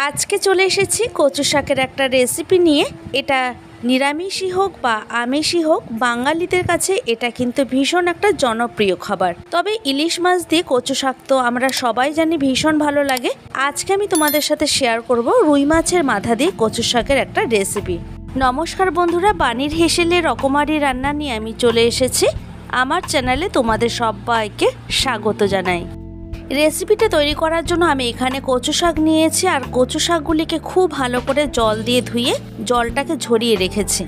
আজকে চলে এসেছি কচু শাকের একটা রেসিপি নিয়ে। এটা নিরামিষই হোক বা আমিষই হোক, বাঙালিদের কাছে এটা কিন্তু ভীষণ একটা জনপ্রিয় খাবার। তবে ইলিশ মাছ দিয়ে কচু শাক তো আমরা সবাই জানি ভীষণ ভালো লাগে। আজকে আমি তোমাদের সাথে শেয়ার করব রুই মাছের মাথা দিয়ে কচু শাকের একটা রেসিপি। নমস্কার বন্ধুরা, বাণীর হেসেলে রকমারি রান্না নিয়ে আমি চলে এসেছি। আমার চ্যানেলে তোমাদের সবাইকে স্বাগত জানাই। রেসিপিটা তৈরি করার জন্য আমি এখানে কচু শাক নিয়েছি, আর কচু শাকগুলিকে খুব ভালো করে জল দিয়ে ধুয়ে জলটাকে ঝরিয়ে রেখেছি।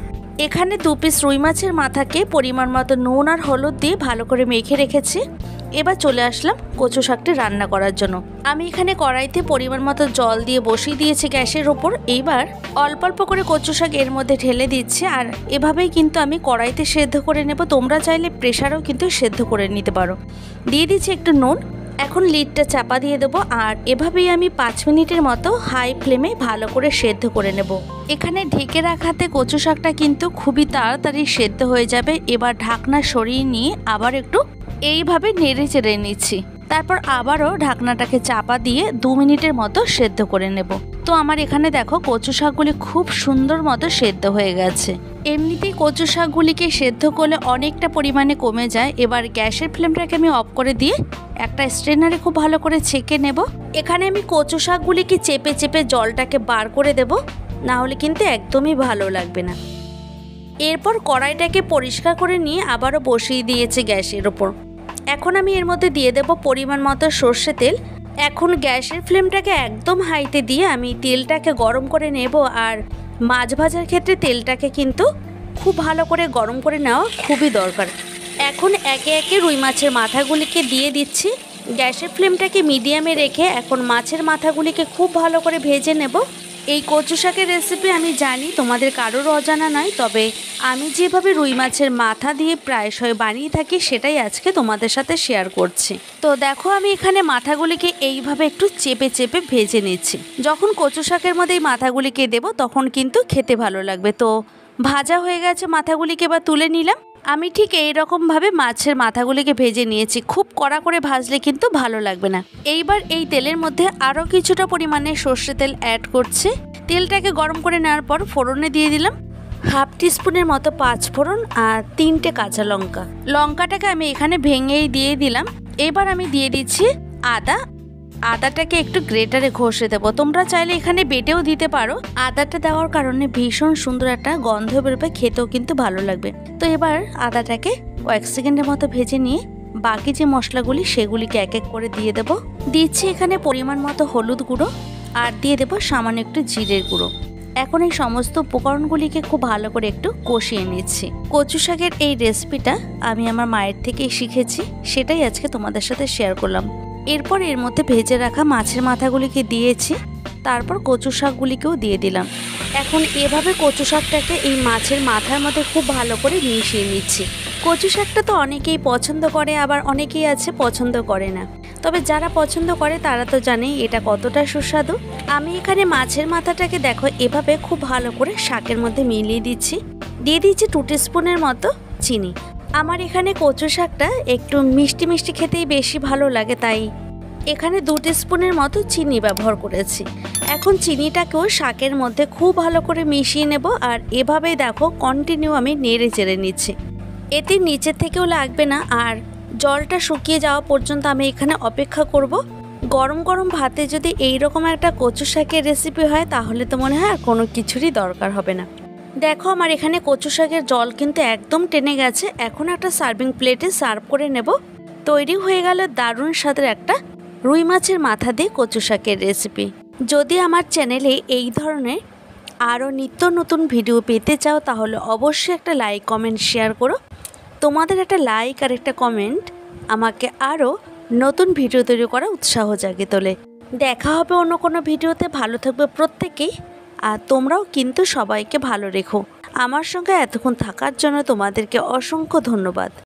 এখানে 2 পিস রুই মাছের মাথাকে পরিমাণ মতো নুন আর হলুদ দিয়ে ভালো করে মেখে রেখেছি। এবার চলে আসলাম কচু শাকটি রান্না করার জন্য। আমি এখানে কড়াইতে পরিমাণ মতো জল দিয়ে বসিয়ে দিয়েছি গ্যাসের ওপর। এইবার অল্প অল্প করে কচু শাক এর মধ্যে ঢেলে দিচ্ছি, আর এভাবেই কিন্তু আমি কড়াইতে সেদ্ধ করে নেব। তোমরা চাইলে প্রেসারেও কিন্তু সেদ্ধ করে নিতে পারো। দিয়ে দিচ্ছি একটু নুন। এখন লিডটা চাপা দিয়ে দেবো, আর এভাবেই আমি 5 মিনিটের মতো হাই ফ্লেমে ভালো করে সেদ্ধ করে নেব। এখানে ঢেকে রাখাতে কচু শাকটা কিন্তু খুবই তাড়াতাড়ি সেদ্ধ হয়ে যাবে। এবার ঢাকনা সরিয়ে নিয়ে আবার একটু এইভাবে নেড়ে চেড়ে নিচ্ছি। তারপর আবারও ঢাকনাটাকে চাপা দিয়ে 2 মিনিটের মতো সেদ্ধ করে নেব। তো আমার এখানে দেখো কচু শাকগুলি খুব সুন্দর মতো সেদ্ধ হয়ে গেছে। এমনিতেই কচু শাকগুলিকে সেদ্ধ করলে অনেকটা পরিমাণে কমে যায়। এবার গ্যাসের ফ্লেমটাকে আমি অফ করে দিয়ে একটা স্ট্রেনারে খুব ভালো করে ছেঁকে নেব। এখানে আমি কচু শাকগুলিকে চেপে চেপে জলটাকে বার করে দেব, না হলে কিন্তু একদমই ভালো লাগবে না। এরপর কড়াইটাকে পরিষ্কার করে নিয়ে আবারও বসিয়ে দিয়েছি গ্যাসের ওপর। এখন আমি এর মধ্যে দিয়ে দেব পরিমাণ মতো সর্ষে তেল। এখন গ্যাসের ফ্লেমটাকে একদম হাইতে দিয়ে আমি তেলটাকে গরম করে নেব। আর মাছ ভাজার ক্ষেত্রে তেলটাকে কিন্তু খুব ভালো করে গরম করে নেওয়া খুবই দরকার। এখন একে একে রুই মাছের মাথাগুলিকে দিয়ে দিচ্ছি। গ্যাসের ফ্লেমটাকে মিডিয়ামে রেখে এখন মাছের মাথাগুলিকে খুব ভালো করে ভেজে নেব। এই কচু শাকের রেসিপি আমি জানি তোমাদের কারোর অজানা নয়, তবে আমি যেভাবে রুই মাছের মাথা দিয়ে প্রায়শই বানিয়ে থাকি সেটাই আজকে তোমাদের সাথে শেয়ার করছি। তো দেখো আমি এখানে মাথাগুলিকে এইভাবে একটু চেপে চেপে ভেজে নিচ্ছি। যখন কচু শাকের মধ্যে এই মাথাগুলিকে দেবো তখন কিন্তু খেতে ভালো লাগবে। তো ভাজা হয়ে গেছে মাথাগুলিকে এবার তুলে নিলাম। আমি ঠিক এই রকমভাবে মাছের মাথাগুলিকে ভেজে নিয়েছি। খুব কড়া করে ভাজলে কিন্তু ভালো লাগবে না। এইবার এই তেলের মধ্যে আরও কিছুটা পরিমাণে সর্ষে তেল অ্যাড করছি। তেলটাকে গরম করে নেওয়ার পর ফোড়নে দিয়ে দিলাম হাফ টিস্পুনের মতো 5 ফোড়ন আর 3টে কাঁচা লঙ্কা। লঙ্কাটাকে আমি এখানে ভেঙেই দিয়ে দিলাম। এবার আমি দিয়ে দিচ্ছি আদাটাকে একটু গ্রেটারে ঘষে দেবো। তোমরা চাইলে এখানে বেটেও দিতে পারো। আদাটা দেওয়ার কারণে ভীষণ সুন্দর একটা গন্ধ বেরোবে, খেতেও কিন্তু ভালো লাগবে। তো এবার আদাটাকে কয়েক সেকেন্ডের মতো ভেজে নিয়ে বাকি যে মশলাগুলি সেগুলিকে এক এক করে দিয়ে দেবো। দিচ্ছি এখানে পরিমাণ মতো হলুদ গুঁড়ো, আর দিয়ে দেবো সামান্য একটু জিরের গুঁড়ো। এখন এই সমস্ত উপকরণগুলিকে খুব ভালো করে একটু কষিয়ে নিচ্ছি। কচু শাকের এই রেসিপিটা আমি আমার মায়ের থেকেই শিখেছি, সেটাই আজকে তোমাদের সাথে শেয়ার করলাম। এরপর এর মধ্যে ভেজে রাখা মাছের মাথাগুলিকে দিয়েছি, তারপর কচু শাকগুলিকেও দিয়ে দিলাম। এখন এভাবে কচু শাকটাকে এই মাছের মাথার মধ্যে খুব ভালো করে মিশিয়ে নিচ্ছি। কচু শাকটা তো অনেকেই পছন্দ করে, আবার অনেকেই আছে পছন্দ করে না। তবে যারা পছন্দ করে তারা তো জানে এটা কতটা সুস্বাদু। আমি এখানে মাছের মাথাটাকে দেখো এভাবে খুব ভালো করে শাকের মধ্যে মিলিয়ে দিচ্ছি। দিয়ে দিচ্ছি 2 টিস্পুনের মতো চিনি। আমার এখানে কচু শাকটা একটু মিষ্টি মিষ্টি খেতেই বেশি ভালো লাগে, তাই এখানে 2 টিস্পুনের মতো চিনি ব্যবহার করেছি। এখন চিনিটাকেও শাকের মধ্যে খুব ভালো করে মিশিয়ে নেব, আর এভাবেই দেখো কন্টিনিউ আমি নেড়ে চেড়ে নিচ্ছি। এতে নিচে থেকেও লাগবে না, আর জলটা শুকিয়ে যাওয়া পর্যন্ত আমি এখানে অপেক্ষা করব। গরম গরম ভাতে যদি এইরকম একটা কচু শাকের রেসিপি হয় তাহলে তো মনে হয় আর কোনো কিছুরই দরকার হবে না। দেখো আমার এখানে কচু শাকের জল কিন্তু একদম টেনে গেছে। এখন একটা সার্ভিং প্লেটে সার্ভ করে নেব। তৈরি হয়ে গেল দারুণ স্বাদের একটা রুই মাছের মাথা দিয়ে কচু শাকের রেসিপি। যদি আমার চ্যানেলে এই ধরনের আরও নিত্য নতুন ভিডিও পেতে চাও তাহলে অবশ্যই একটা লাইক কমেন্ট শেয়ার করো। তোমাদের একটা লাইক আর একটা কমেন্ট আমাকে আরও নতুন ভিডিও তৈরি করা উৎসাহ জাগিয়ে তোলে। দেখা হবে অন্য কোনো ভিডিওতে। ভালো থাকবে প্রত্যেকেই, আর তোমরাও কিন্তু সবাইকে ভালো রেখো। আমার সঙ্গে এতক্ষণ থাকার জন্য তোমাদেরকে অসংখ্য ধন্যবাদ।